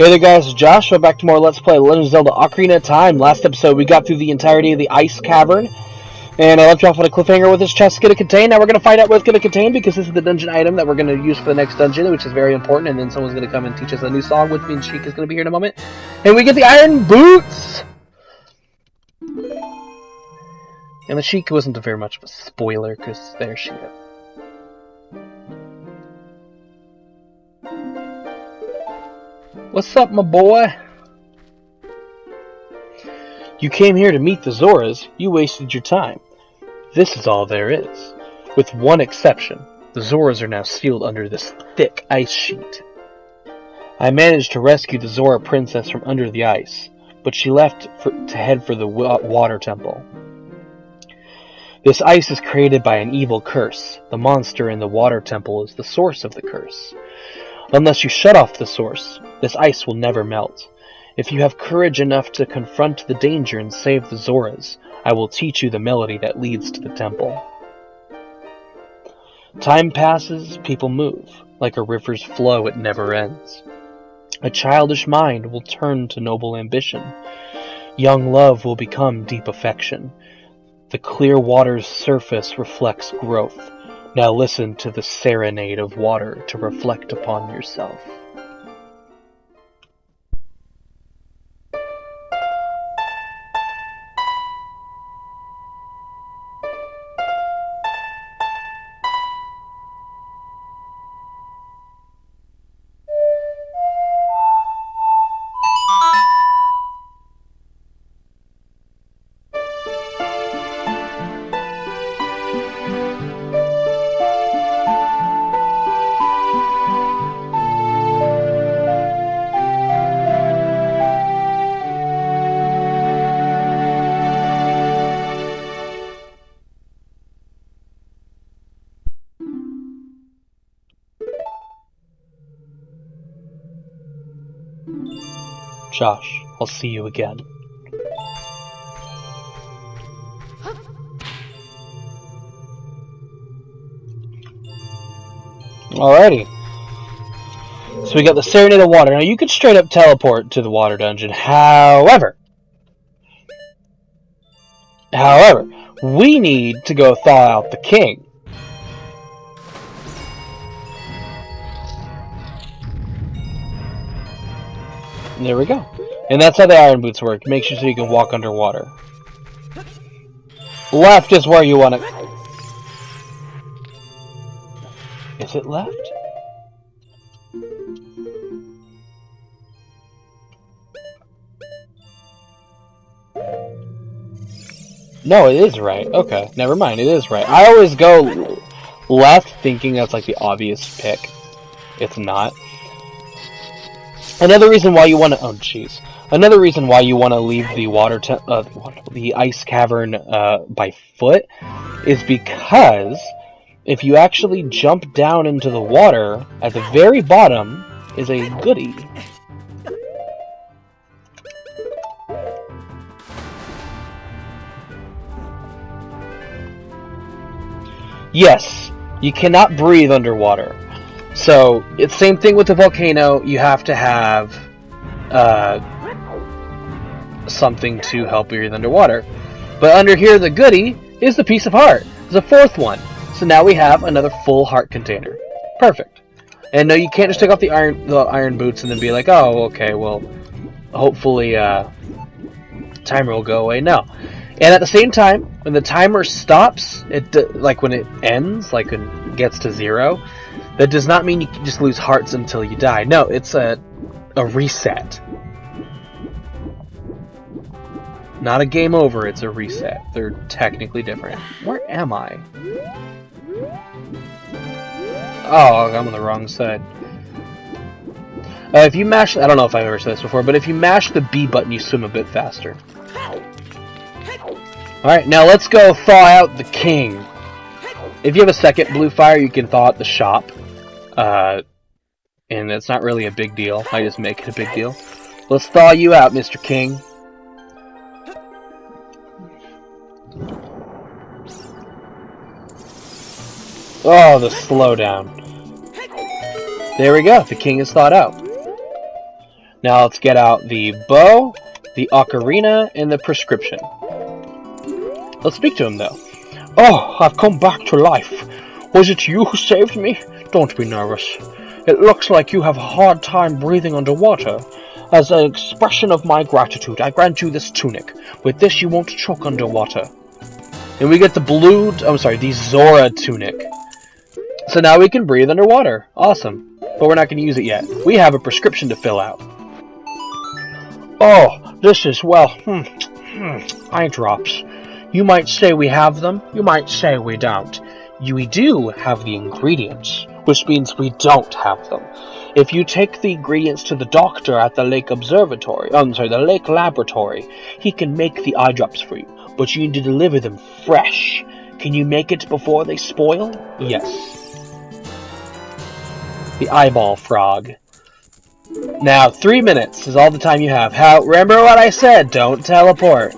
Hey there guys, it's Josh. Welcome back to more Let's Play Legend of Zelda Ocarina of Time. Last episode we got through the entirety of the Ice Cavern, and I left you off on a cliffhanger with this chest going to contain. Now we're going to find out what it's going to contain, because this is the dungeon item that we're going to use for the next dungeon, which is very important, and then someone's going to come and teach us a new song, which means Sheik is going to be here in a moment. And we get the iron boots! And the Sheik wasn't very much of a spoiler, because there she is. What's up, my boy? You came here to meet the Zoras. You wasted your time. This is all there is. With one exception. The Zoras are now sealed under this thick ice sheet. I managed to rescue the Zora princess from under the ice, but she left to head for the water temple. This ice is created by an evil curse. The monster in the water temple is the source of the curse. Unless you shut off the source, this ice will never melt. If you have courage enough to confront the danger and save the Zoras, I will teach you the melody that leads to the temple. Time passes, people move. Like a river's flow, it never ends. A childish mind will turn to noble ambition. Young love will become deep affection. The clear water's surface reflects growth. Now listen to the serenade of water to reflect upon yourself. Josh, I'll see you again. Alrighty. So we got the Serenade of Water. Now you could straight up teleport to the water dungeon. However, we need to go thaw out the king. There we go. And that's how the iron boots work. Makes sure so you can walk underwater. Left is where you want to... Is it left? No, it is right. Okay, never mind. It is right. I always go left thinking that's like the obvious pick. It's not. Another reason why you want to Another reason why you want to leave the the ice cavern by foot is because if you actually jump down into the water, at the very bottom is a goodie. Yes, you cannot breathe underwater. So, it's same thing with the volcano. You have to have something to help breathe underwater. But under here, the goodie is the piece of heart. It's a fourth one. So now we have another full heart container. Perfect. And no, you can't just take off the iron boots and then be like, oh, okay, well, hopefully timer will go away. No. And at the same time, when the timer stops, like when it ends, like when it gets to 0, that does not mean you can just lose hearts until you die. No, it's a reset. Not a game over, it's a reset. They're technically different. Where am I? Oh, I'm on the wrong side. If you mash... I don't know if I've ever said this before, but if you mash the B button, you swim a bit faster. Alright, now let's go thaw out the king. If you have a second blue fire, you can thaw out the shop. And it's not really a big deal. I just make it a big deal. Let's thaw you out, Mr. King. Oh, the slowdown. There we go. The king is thawed out. Now let's get out the bow, the ocarina, and the prescription. Let's speak to him, though. Oh, I've come back to life. Was it you who saved me? Don't be nervous. It looks like you have a hard time breathing underwater. As an expression of my gratitude, I grant you this tunic. With this, you won't choke underwater. And we get the Zora tunic. So now we can breathe underwater. Awesome. But we're not going to use it yet. We have a prescription to fill out. Oh, this is, well, eye drops. You might say we have them, you might say we don't. We do have the ingredients, which means we don't have them. If you take the ingredients to the doctor at the lake laboratory, he can make the eye drops for you, but you need to deliver them fresh. Can you make it before they spoil? Yes. The eyeball frog. Now, 3 minutes is all the time you have. Remember what I said, don't teleport.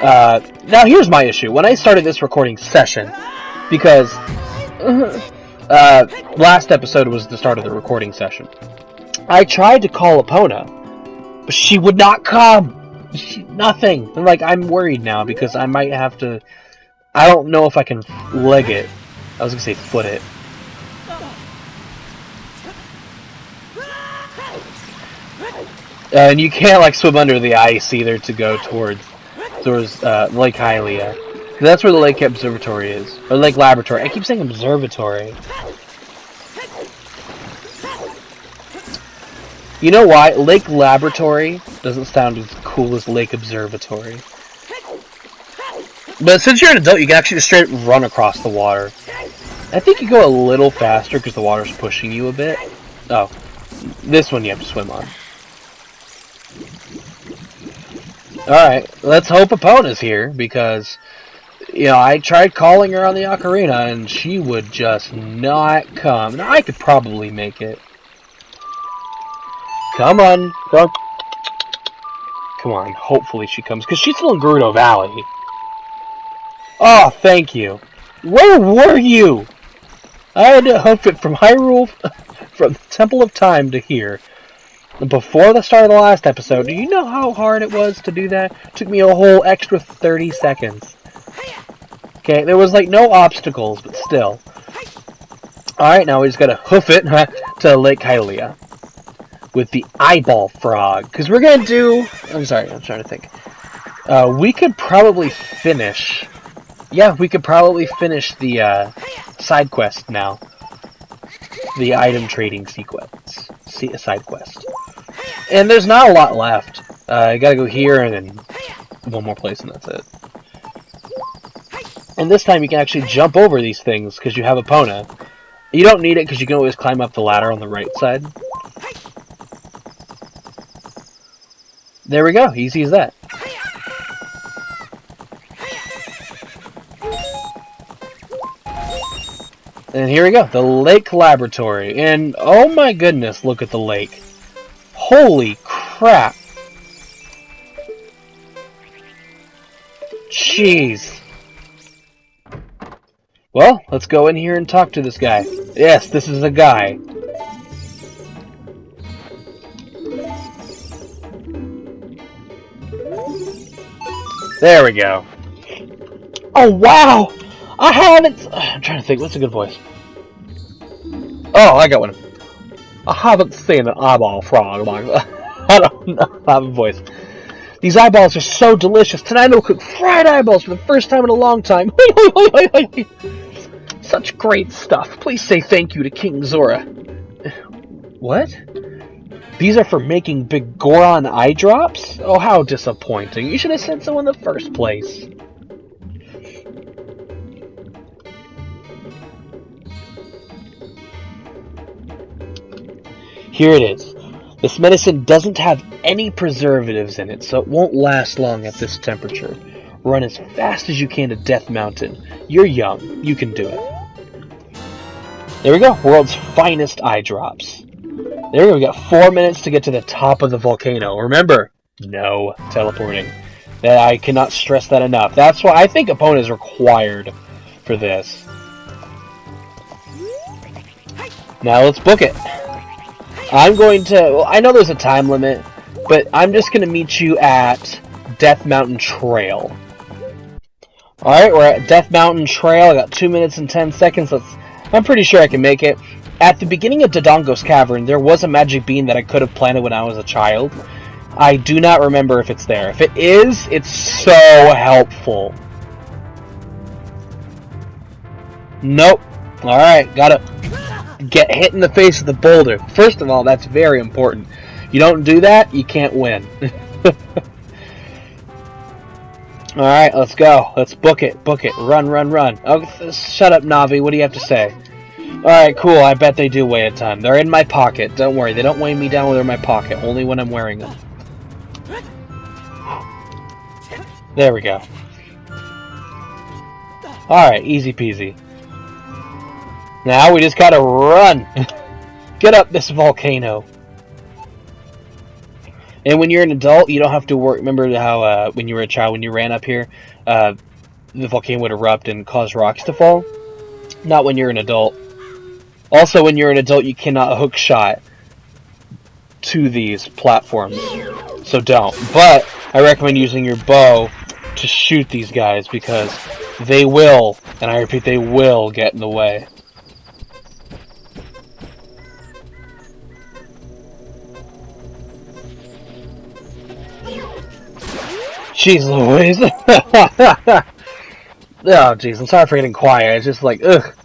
Now here's my issue. When I started this recording session, because last episode was the start of the recording session, I tried to call Epona, but she would not come. Nothing. And, I'm worried now because I might have to. I don't know if I can leg it. I was gonna say foot it. And you can't swim under the ice either to go towards Lake Hylia. That's where the Lake Observatory is. Or Lake Laboratory. I keep saying Observatory. You know why? Lake Laboratory doesn't sound as cool as Lake Observatory. But since you're an adult, you can actually just straight run across the water. I think you go a little faster because the water's pushing you a bit. Oh. This one you have to swim on. Alright, let's hope Epona's here, because, I tried calling her on the ocarina, and she would just not come. Now, I could probably make it. Come on, go. Come on, hopefully she comes, because she's still in Gerudo Valley. Oh, thank you. Where were you? I had to hoof it from Hyrule, from the Temple of Time to here. Before the start of the last episode, do you know how hard it was to do that? It took me a whole extra 30 seconds. Okay, there was no obstacles, but still. Alright, now we just gotta hoof it to Lake Hylia. With the eyeball frog. Because we're gonna do... I'm sorry, I'm trying to think. We could probably finish... Yeah, we could probably finish the side quest now. The item trading sequence. Side quest. And there's not a lot left. I gotta go here and then one more place and that's it. And this time you can actually jump over these things because you have Epona. You don't need it because you can always climb up the ladder on the right side. There we go, easy as that. And here we go, the Lake Laboratory. And oh my goodness, look at the lake. Holy crap. Jeez. Well, let's go in here and talk to this guy. Yes, this is a guy. There we go. Oh, wow! I haven't... I'm trying to think, what's a good voice? Oh, I got one. I haven't seen an eyeball frog. I don't know. I have a voice. These eyeballs are so delicious. Tonight I will cook fried eyeballs for the first time in a long time. Such great stuff. Please say thank you to King Zora. What? These are for making Big Goron eye drops? Oh, how disappointing. You should have said so in the first place. Here it is. This medicine doesn't have any preservatives in it, so it won't last long at this temperature. Run as fast as you can to Death Mountain. You're young. You can do it. There we go. World's finest eye drops. There we go. We got 4 minutes to get to the top of the volcano. Remember, no teleporting. That I cannot stress that enough. That's why I think Epona is required for this. Now let's book it. I'm going to... Well, I know there's a time limit, but I'm just going to meet you at Death Mountain Trail. Alright, we're at Death Mountain Trail. I got 2 minutes and 10 seconds. I'm pretty sure I can make it. At the beginning of Dodongo's Cavern, there was a magic bean that I could have planted when I was a child. I do not remember if it's there. If it is, it's so helpful. Nope. Alright, gotta get hit in the face with the boulder. First of all, that's very important. You don't do that, you can't win. Alright, let's go. Let's book it. Book it. Run, run, run. Oh, shut up, Navi. What do you have to say? Alright, cool. I bet they do weigh a ton. They're in my pocket. Don't worry. They don't weigh me down when they're in my pocket. Only when I'm wearing them. There we go. Alright, easy peasy. Now we just gotta run. Get up this volcano. And when you're an adult, you don't have to worry. Remember how when you were a child, when you ran up here, the volcano would erupt and cause rocks to fall? Not when you're an adult. Also, when you're an adult, you cannot hook shot to these platforms. So don't. But I recommend using your bow to shoot these guys because they will, and I repeat, they will get in the way. Jeez Louise. Oh, jeez, I'm sorry for getting quiet. It's just like, ugh.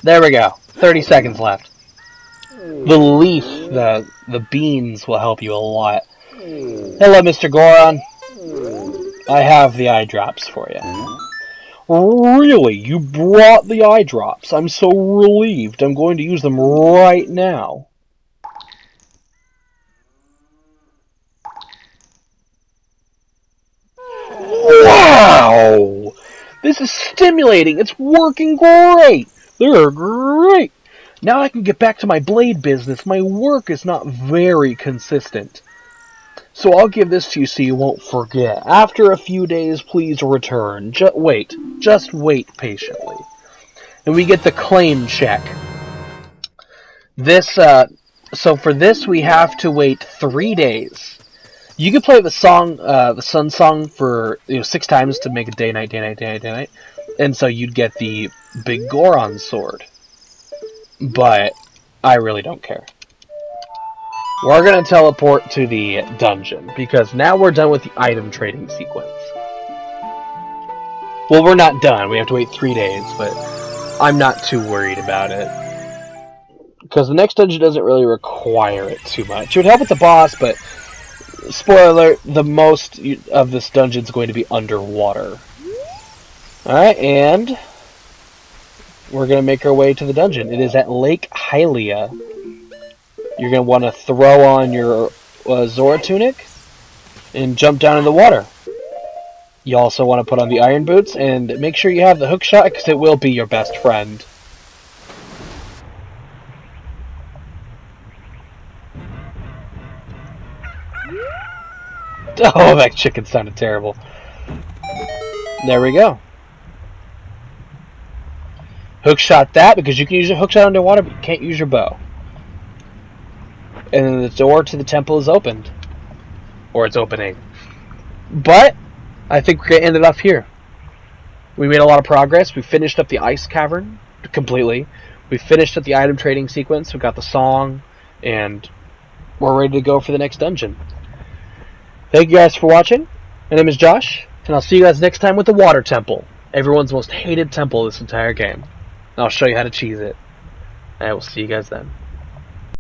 There we go. 30 seconds left. The leaf, the beans will help you a lot. Hello, Mr. Goron. I have the eye drops for you. Really? You brought the eye drops? I'm so relieved. I'm going to use them right now. Wow! This is stimulating. It's working great. They're great. Now I can get back to my blade business. My work is not very consistent. So I'll give this to you so you won't forget. After a few days, please return. Just wait patiently. And we get the claim check. This, so for this we have to wait 3 days. You can play the song, the Sun Song for 6 times to make it day, night, day, night, day, night, day, night. And so you'd get the Big Goron sword. But I really don't care. We're going to teleport to the dungeon, because now we're done with the item trading sequence. Well, we're not done. We have to wait 3 days, but I'm not too worried about it. Because the next dungeon doesn't really require it too much. It would help with the boss, but spoiler alert, the most of this dungeon is going to be underwater. Alright, and we're going to make our way to the dungeon. It is at Lake Hylia. You're going to want to throw on your Zora tunic and jump down in the water. You also want to put on the iron boots and make sure you have the hook shot because it will be your best friend. Oh, that chicken sounded terrible. There we go. Hook shot that because you can use your hook shot underwater, but you can't use your bow. And then the door to the temple is opened. Or it's opening. But I think we're going to end it off here. We made a lot of progress. We finished up the ice cavern completely. We finished up the item trading sequence. We got the song. And we're ready to go for the next dungeon. Thank you guys for watching. My name is Josh. And I'll see you guys next time with the water temple. Everyone's most hated temple this entire game. And I'll show you how to cheese it. And I will see you guys then.